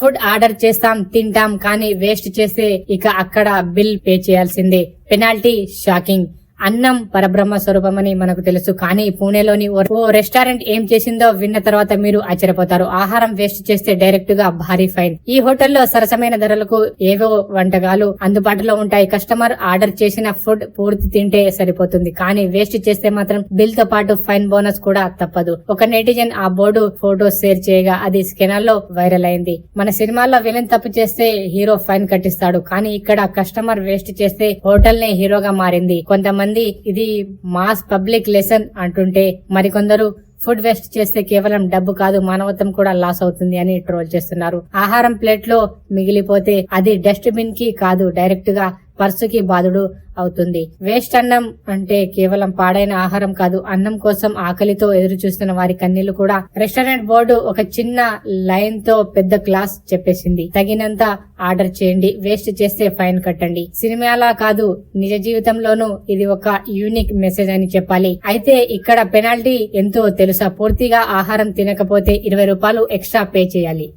Food order చేస్తాం, తింటాం, కానీ వేస్ట్ చేస్తే ఇక అక్కడ బిల్ పే చేయాల్సిందే. Penalty shocking. అన్నం పరబ్రహ్మ స్వరూపమని మనకు తెలుసు, కానీ పూణేలోని ఓ రెస్టారెంట్ ఏం చేసిందో విన్న తర్వాత మీరు ఆశ్చర్యపోతారు. ఆహారం వేస్ట్ చేస్తే డైరెక్ట్ గా భారీ ఫైన్. ఈ హోటల్లో సరసమైన ధరలకు ఏవో వంటకాలు అందుబాటులో ఉంటాయి. కస్టమర్ ఆర్డర్ చేసిన ఫుడ్ పూర్తి తింటే సరిపోతుంది, కానీ వేస్ట్ చేస్తే మాత్రం బిల్ తో పాటు ఫైన్ బోనస్ కూడా తప్పదు. ఒక నెటిజన్ ఆ బోర్డు ఫోటో షేర్ చేయగా అది స్కెనర్లో వైరల్ అయింది. మన సినిమాల్లో విలన్ తప్పు చేస్తే హీరో ఫైన్ కట్టిస్తాడు, కానీ ఇక్కడ కస్టమర్ వేస్ట్ చేస్తే హోటల్ నే హీరోగా మారింది. కొంతమంది ఇది మాస్ పబ్లిక్ లెసన్ అంటుంటే మరికొందరు ఫుడ్ వేస్ట్ చేస్తే కేవలం డబ్బు కాదు, మానవత్వం కూడా లాస్ అవుతుంది అని ట్రోల్ చేస్తున్నారు. ఆహారం ప్లేట్ లో మిగిలిపోతే అది డస్ట్ బిన్ కి కాదు, డైరెక్ట్ గా పర్సుకి బాధుడు అవుతుంది. వేస్ట్ అన్నం అంటే కేవలం పాడైన ఆహారం కాదు, అన్నం కోసం ఆకలితో ఎదురు చూస్తున్న వారి కన్నీళ్లు కూడా. రెస్టారెంట్ బోర్డు ఒక చిన్న లైన్ తో పెద్ద క్లాస్ చెప్పేసింది. తగినంత ఆర్డర్ చేయండి, వేస్ట్ చేస్తే ఫైన్ కట్టండి. సినిమాలా కాదు, నిజ జీవితంలోనూ ఇది ఒక యూనిక్ మెసేజ్ అని చెప్పాలి. అయితే ఇక్కడ పెనాల్టీ ఎంతో తెలుసా? పూర్తిగా ఆహారం తినకపోతే 20 రూపాయలు ఎక్స్ట్రా పే చేయాలి.